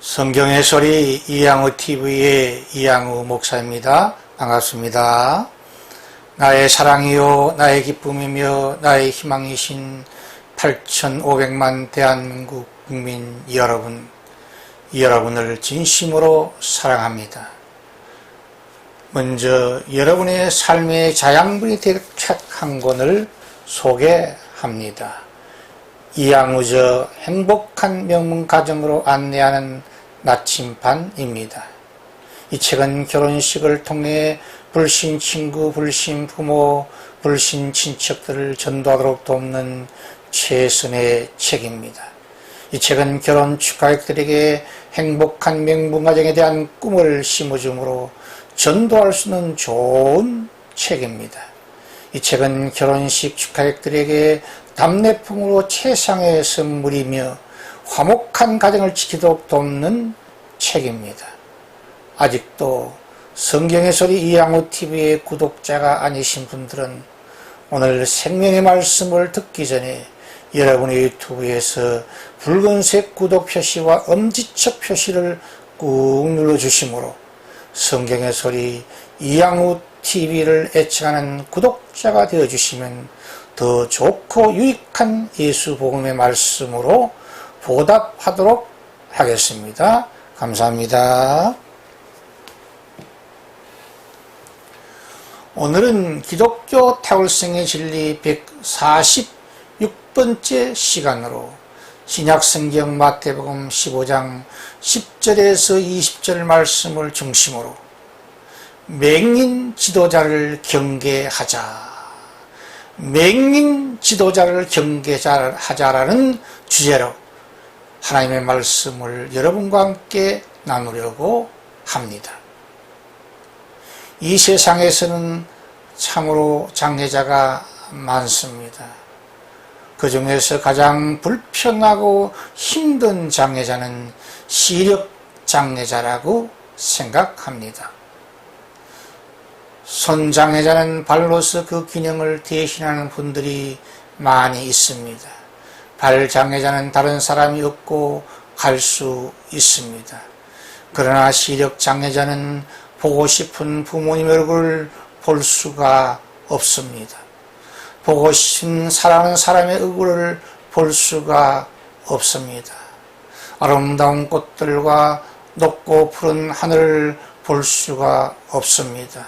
성경의 소리 이양우 TV의 이양우 목사입니다. 반갑습니다. 나의 사랑이요 나의 기쁨이며 나의 희망이신 8,500만 대한민국 국민 여러분을 진심으로 사랑합니다. 먼저 여러분의 삶의 자양분이 될 책 한 권을 소개합니다. 이양우저 행복한 명문 가정으로 안내하는 나침반입니다. 이 책은 결혼식을 통해 불신 친구, 불신 부모, 불신 친척들을 전도하도록 돕는 최선의 책입니다. 이 책은 결혼 축하객들에게 행복한 명문 가정에 대한 꿈을 심어주므로 전도할 수 있는 좋은 책입니다. 이 책은 결혼식 축하객들에게 답례품으로 최상의 선물이며 화목한 가정을 지키도록 돕는 책입니다. 아직도 성경의 소리 이양우 TV의 구독자가 아니신 분들은 오늘 생명의 말씀을 듣기 전에 여러분의 유튜브에서 붉은색 구독 표시와 엄지척 표시를 꾹 눌러주시므로 성경의 소리 이양우 TV를 애청하는 구독자가 되어주시면 더 좋고 유익한 예수 복음의 말씀으로 보답하도록 하겠습니다. 감사합니다. 오늘은 기독교 타월성의 진리 146번째 시간으로 신약성경 마태복음 15장 10절에서 20절 말씀을 중심으로 맹인 지도자를 경계하자라는 주제로 하나님의 말씀을 여러분과 함께 나누려고 합니다. 이 세상에서는 참으로 장애자가 많습니다. 그 중에서 가장 불편하고 힘든 장애자는 시력 장애자라고 생각합니다. 손 장애자는 발로서 그 기능을 대신하는 분들이 많이 있습니다. 발 장애자는 다른 사람이 없고 갈 수 있습니다. 그러나 시력 장애자는 보고 싶은 부모님 얼굴을 볼 수가 없습니다. 보고 싶은 사랑하는 사람의 얼굴을 볼 수가 없습니다. 아름다운 꽃들과 높고 푸른 하늘을 볼 수가 없습니다.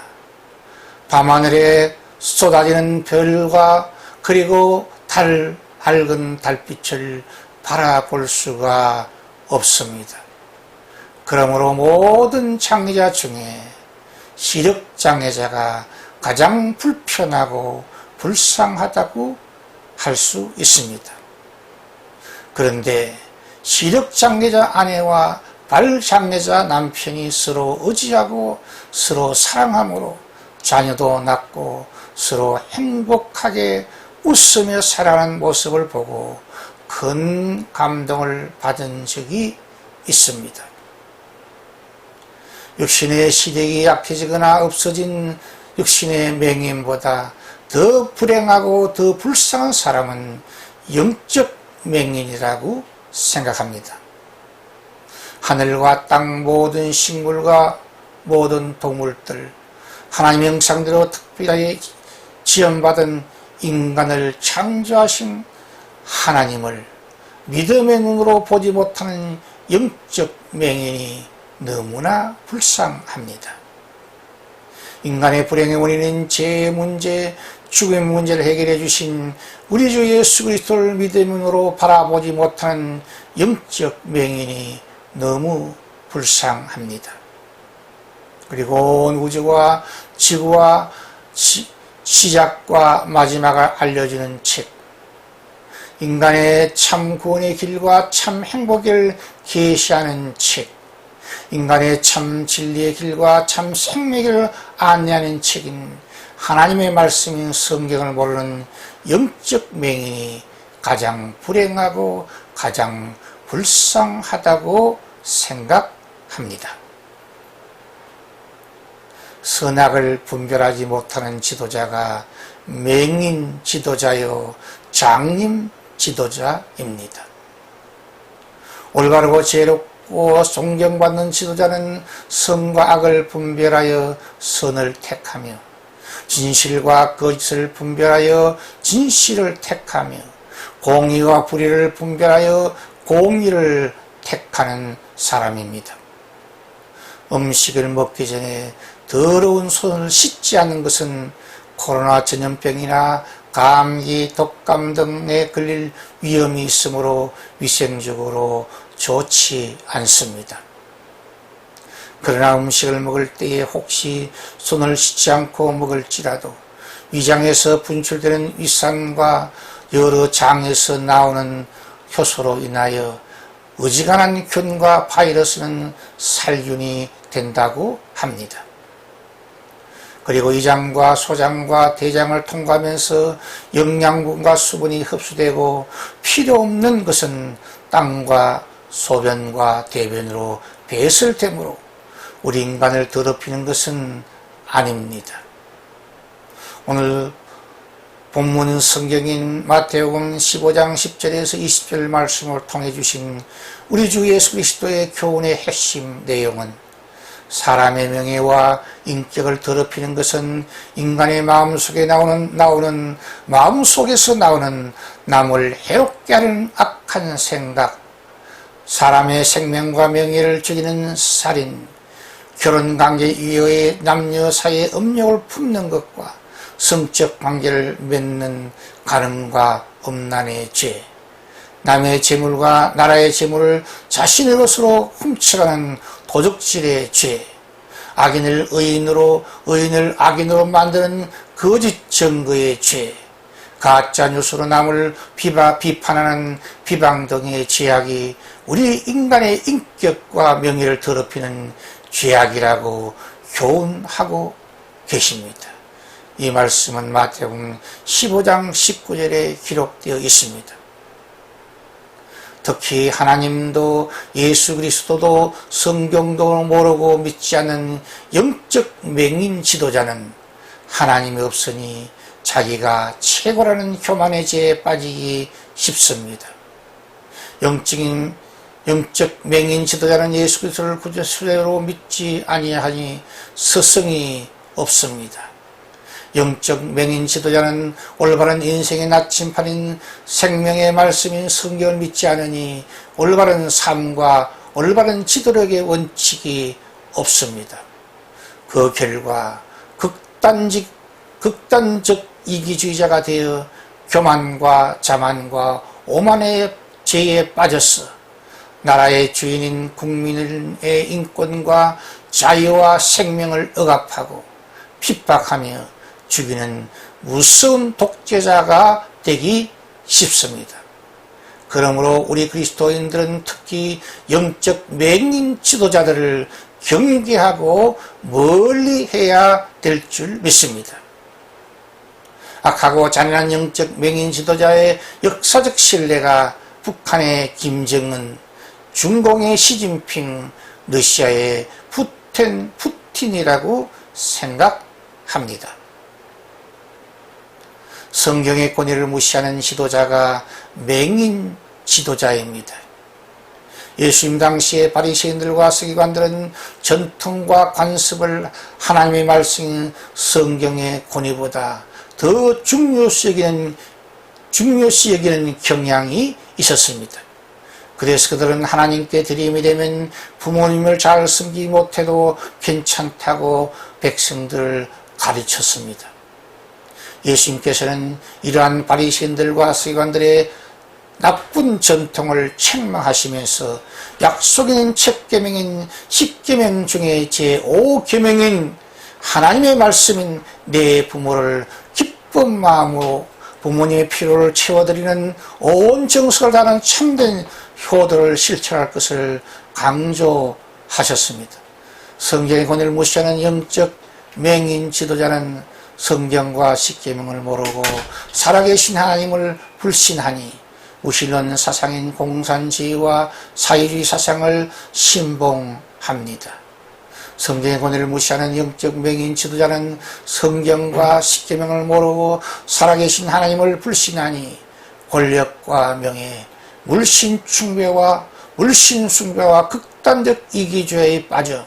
밤하늘에 쏟아지는 별과 그리고 밝은 달빛을 바라볼 수가 없습니다. 그러므로 모든 장애자 중에 시력장애자가 가장 불편하고 불쌍하다고 할 수 있습니다. 그런데 시력장애자 아내와 발장애자 남편이 서로 의지하고 서로 사랑함으로 자녀도 낳고 서로 행복하게 웃으며 살아가는 모습을 보고 큰 감동을 받은 적이 있습니다. 육신의 시력이 약해지거나 없어진 육신의 맹인보다 더 불행하고 더 불쌍한 사람은 영적 맹인이라고 생각합니다. 하늘과 땅 모든 식물과 모든 동물들, 하나님의 형상대로 특별하게 지원받은 인간을 창조하신 하나님을 믿음의 눈으로 보지 못하는 영적 맹인이 너무나 불쌍합니다. 인간의 불행의 원인은 죄의 문제, 죽음의 문제를 해결해 주신 우리 주 예수 그리스도를 믿음의 눈으로 바라보지 못하는 영적 맹인이 너무 불쌍합니다. 그리고 온 우주와 지구와 시작과 마지막을 알려주는 책, 인간의 참 구원의 길과 참 행복을 계시하는 책, 인간의 참 진리의 길과 참 생명의 길을 안내하는 책인 하나님의 말씀인 성경을 모르는 영적 맹인이 가장 불행하고 가장 불쌍하다고 생각합니다. 선악을 분별하지 못하는 지도자가 맹인 지도자요 장님 지도자입니다. 올바르고 지혜롭고 높고 존경받는 지도자는 선과 악을 분별하여 선을 택하며 진실과 거짓을 분별하여 진실을 택하며 공의와 불의를 분별하여 공의를 택하는 사람입니다. 음식을 먹기 전에 더러운 손을 씻지 않는 것은 코로나 전염병이나 감기, 독감 등에 걸릴 위험이 있으므로 위생적으로 좋지 않습니다. 그러나 음식을 먹을 때에 혹시 손을 씻지 않고 먹을지라도 위장에서 분출되는 위산과 여러 장에서 나오는 효소로 인하여 어지간한 균과 바이러스는 살균이 된다고 합니다. 그리고 위장과 소장과 대장을 통과하면서 영양분과 수분이 흡수되고 필요 없는 것은 땀과 소변과 대변으로 배설되므로 우리 인간을 더럽히는 것은 아닙니다. 오늘 본문 성경인 마태복음 15장 10절에서 20절 말씀을 통해 주신 우리 주 예수 그리스도의 교훈의 핵심 내용은 사람의 명예와 인격을 더럽히는 것은 인간의 마음속에 나오는 마음속에서 나오는 남을 해롭게 하는 악한 생각, 사람의 생명과 명예를 죽이는 살인, 결혼관계 이외의 남녀 사이에 음욕을 품는 것과 성적 관계를 맺는 간음과 음란의 죄, 남의 재물과 나라의 재물을 자신의 것으로 훔쳐가는 도적질의 죄, 악인을 의인으로 의인을 악인으로 만드는 거짓 증거의 죄, 가짜 뉴스로 남을 비판하는 비방 등의 죄악이 우리 인간의 인격과 명예를 더럽히는 죄악이라고 교훈하고 계십니다. 이 말씀은 마태복음 15장 19절에 기록되어 있습니다. 특히 하나님도 예수 그리스도도 성경도 모르고 믿지 않는 영적 맹인 지도자는 하나님이 없으니 자기가 최고라는 교만의 죄에 빠지기 쉽습니다. 영적 맹인 지도자는 예수 그리스도를 구주로 믿지 아니하니 스승이 없습니다. 영적 맹인 지도자는 올바른 인생의 나침판인 생명의 말씀인 성경을 믿지 않으니 올바른 삶과 올바른 지도력의 원칙이 없습니다. 그 결과 극단적 이기주의자가 되어 교만과 자만과 오만의 죄에 빠졌어 나라의 주인인 국민의 인권과 자유와 생명을 억압하고 핍박하며 죽이는 무서운 독재자가 되기 쉽습니다. 그러므로 우리 그리스도인들은 특히 영적 맹인 지도자들을 경계하고 멀리해야 될 줄 믿습니다. 악하고 잔인한 영적 맹인 지도자의 역사적 신뢰가 북한의 김정은, 중공의 시진핑, 러시아의 푸틴이라고 생각합니다. 성경의 권위를 무시하는 지도자가 맹인 지도자입니다. 예수님 당시에 바리새인들과 서기관들은 전통과 관습을 하나님의 말씀인 성경의 권위보다 더 중요시 여기는 경향이 있었습니다. 그래서 그들은 하나님께 드림이 되면 부모님을 잘 섬기지 못해도 괜찮다고 백성들을 가르쳤습니다. 예수님께서는 이러한 바리새인들과 서기관들의 나쁜 전통을 책망하시면서 약속인 첫 계명인 10계명 중에 제5계명인 하나님의 말씀인 내 부모를 기쁜 마음으로 부모님의 필요를 채워드리는 온 정성을 다하는 참된 효도를 실천할 것을 강조하셨습니다. 성경의 권위를 무시하는 영적 맹인 지도자는 성경과 십계명을 모르고 살아계신 하나님을 불신하니 무신론 사상인 공산주의와 사회주의 사상을 신봉합니다. 성경의 권위를 무시하는 영적 맹인 지도자는 성경과 십계명을 모르고 살아계신 하나님을 불신하니 권력과 명예, 물신 숭배와 극단 극단적 이기주의에 빠져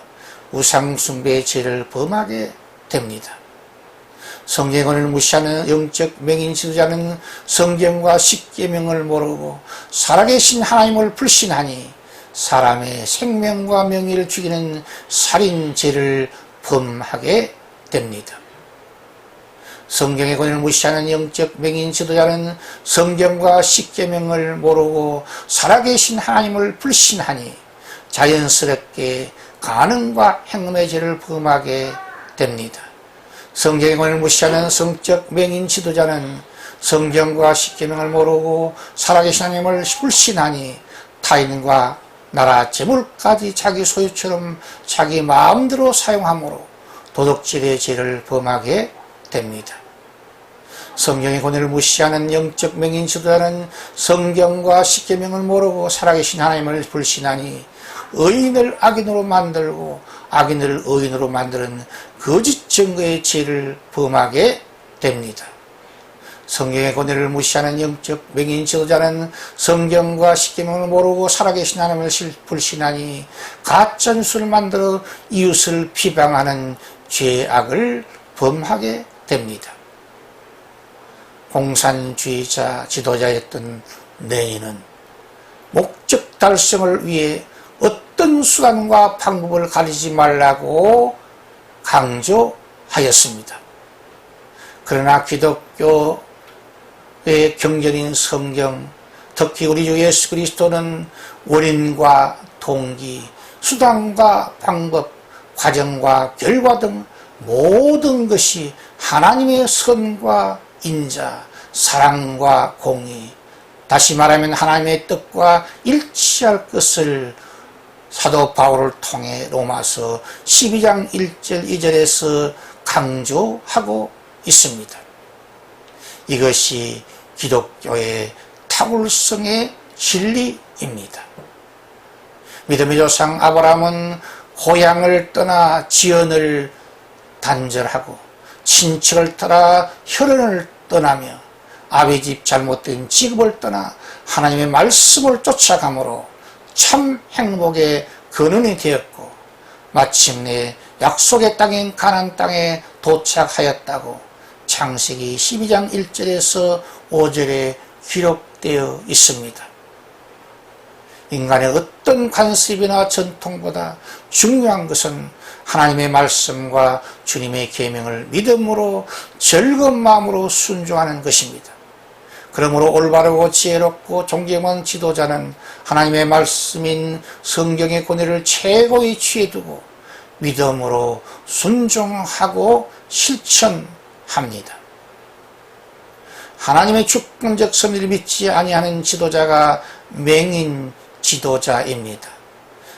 우상숭배의 죄를 범하게 됩니다. 성경을 무시하는 영적 맹인 지도자는 성경과 십계명을 모르고 살아계신 하나님을 불신하니 사람의 생명과 명예를 죽이는 살인죄를 범하게 됩니다. 성경의 권위를 무시하는 영적 맹인 지도자는 성경과 십계명을 모르고 살아계신 하나님을 불신하니 자연스럽게 간음과 행음의 죄를 범하게 됩니다. 성경의 권위를 무시하는 성적 맹인 지도자는 성경과 십계명을 모르고 살아계신 하나님을 불신하니 타인과 나라 재물까지 자기 소유처럼 자기 마음대로 사용함으로 도덕질의 죄를 범하게 됩니다. 성경의 권위를 무시하는 영적 맹인 지도자는 성경과 십계명을 모르고 살아계신 하나님을 불신하니 의인을 악인으로 만들고 악인을 의인으로 만드는 거짓 증거의 죄를 범하게 됩니다. 성경의 권위를 무시하는 영적 맹인 지도자는 성경과 십계명을 모르고 살아계신 하나님을 불신하니 가짜뉴스를 만들어 이웃을 비방하는 죄악을 범하게 됩니다. 공산주의자 지도자였던 레닌은 목적 달성을 위해 어떤 수단과 방법을 가리지 말라고 강조하였습니다. 그러나 기독교의 경전인 성경, 특히 우리 주 예수 그리스도는 원인과 동기, 수단과 방법, 과정과 결과 등 모든 것이 하나님의 선과 인자, 사랑과 공의, 다시 말하면 하나님의 뜻과 일치할 것을 사도 바울을 통해 로마서 12장 1절 2절에서 강조하고 있습니다. 이것이 기독교의 탁월성의 진리입니다. 믿음의 조상 아브라함은 고향을 떠나 지연을 단절하고 친척을 떠나 혈연을 떠나며 아비 집 잘못된 직업을 떠나 하나님의 말씀을 쫓아가므로 참 행복의 근원이 되었고 마침내 약속의 땅인 가나안 땅에 도착하였다고 창세기 12장 1절에서 5절에 기록되어 있습니다. 인간의 어떤 관습이나 전통보다 중요한 것은 하나님의 말씀과 주님의 계명을 믿음으로 즐거운 마음으로 순종하는 것입니다. 그러므로 올바르고 지혜롭고 존경한 지도자는 하나님의 말씀인 성경의 권위를 최고의 취해두고 믿음으로 순종하고 실천합니다. 하나님의 주권적 섭리를 믿지 아니하는 지도자가 맹인 지도자입니다.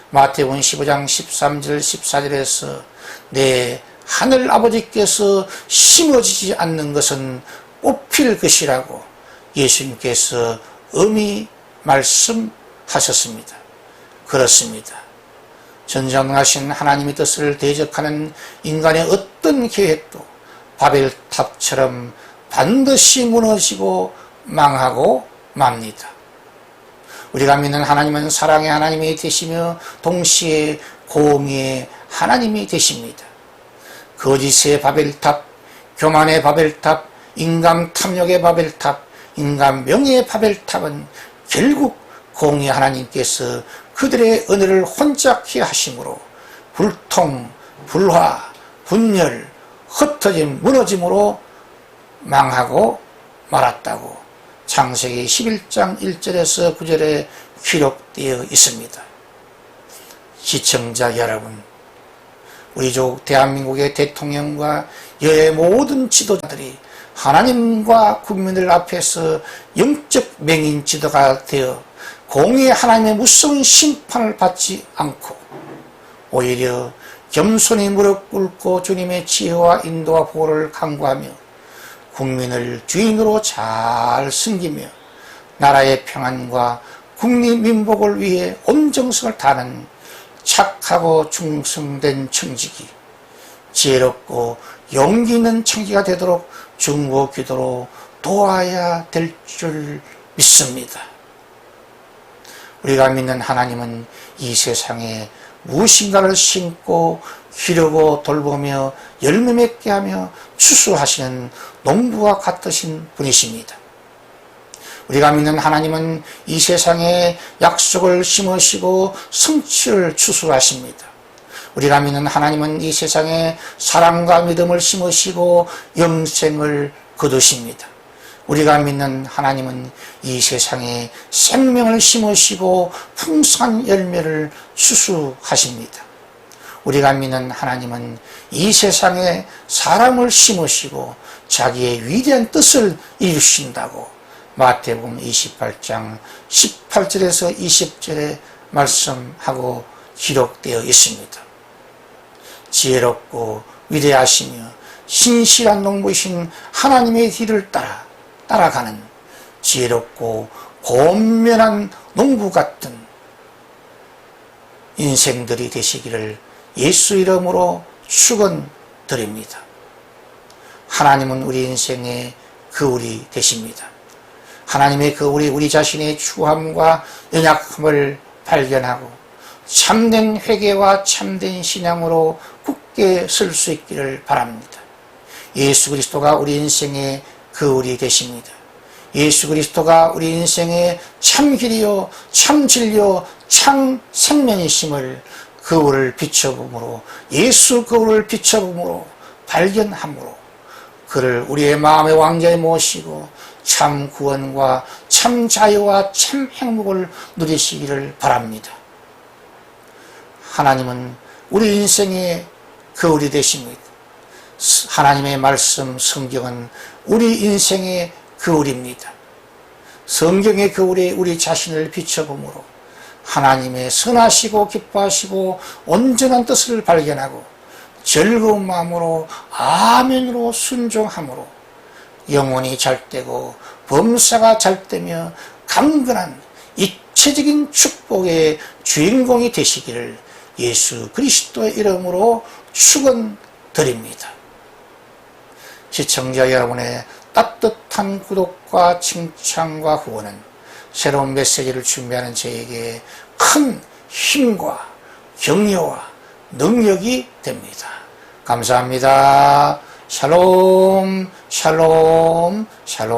마태복음 15장 13절 14절에서 내 하늘 아버지께서 심어지지 않는 것은 뽑힐 것이라고 예수님께서 엄히 말씀하셨습니다. 그렇습니다. 전지전능하신 하나님의 뜻을 대적하는 인간의 어떤 계획도 바벨탑처럼 반드시 무너지고 망하고 맙니다. 우리가 믿는 하나님은 사랑의 하나님이 되시며 동시에 공의의 하나님이 되십니다. 거짓의 바벨탑, 교만의 바벨탑, 인간 탐욕의 바벨탑, 인간 명예의 바벨탑은 결국 공의 하나님께서 그들의 은혜를 혼잡케 하심으로 불통, 불화, 분열, 흩어짐, 무너짐으로 망하고 말았다고 창세기 11장 1절에서 9절에 기록되어 있습니다. 시청자 여러분, 우리 족 대한민국의 대통령과 여의 모든 지도자들이 하나님과 국민들 앞에서 영적 맹인 지도가 되어 공의 하나님의 무서운 심판을 받지 않고 오히려 겸손히 무릎 꿇고 주님의 지혜와 인도와 보호를 간구하며 국민을 주인으로 잘 섬기며 나라의 평안과 국민 민복을 위해 온 정성을 다하는 착하고 충성된 청지기, 지혜롭고 용기 있는 청지기가 되도록 중보 기도로 도와야 될 줄 믿습니다. 우리가 믿는 하나님은 이 세상에 무엇인가를 심고 기르고 돌보며 열매 맺게 하며 추수하시는 농부와 같으신 분이십니다. 우리가 믿는 하나님은 이 세상에 약속을 심으시고 성취를 추수하십니다. 우리가 믿는 하나님은 이 세상에 사랑과 믿음을 심으시고 영생을 거두십니다. 우리가 믿는 하나님은 이 세상에 생명을 심으시고 풍성한 열매를 추수하십니다. 우리가 믿는 하나님은 이 세상에 사람을 심으시고 자기의 위대한 뜻을 이루신다고 마태복음 28장 18절에서 20절에 말씀하고 기록되어 있습니다. 지혜롭고 위대하시며 신실한 농부이신 하나님의 길을 따라가는 지혜롭고 권면한 농부 같은 인생들이 되시기를 예수 이름으로 축원드립니다. 하나님은 우리 인생의 그울이 되십니다. 하나님의 그울이 우리 자신의 추함과 연약함을 발견하고 참된 회개와 참된 신앙으로 굳게 설 수 있기를 바랍니다. 예수 그리스도가 우리 인생의 그울이 되십니다. 예수 그리스도가 우리 인생의 참길이요 참진리요 참 생명이심을 그울을 비춰봄으로 예수 그울을 비춰봄으로 발견함으로 그를 우리의 마음의 왕자에 모시고 참 구원과 참 자유와 참 행복을 누리시기를 바랍니다. 하나님은 우리 인생의 그울이 되십니다. 하나님의 말씀 성경은 우리 인생의 그울입니다. 성경의 그울에 우리 자신을 비춰보므로 하나님의 선하시고 기뻐하시고 온전한 뜻을 발견하고 즐거운 마음으로 아멘으로 순종함으로 영혼이 잘되고 범사가 잘되며 강건한 입체적인 축복의 주인공이 되시기를 예수 그리스도의 이름으로 축원드립니다. 시청자 여러분의 따뜻한 구독과 칭찬과 후원은 새로운 메시지를 준비하는 저에게 큰 힘과 격려와 능력이 됩니다. 감사합니다. 샬롬 샬롬 샬롬.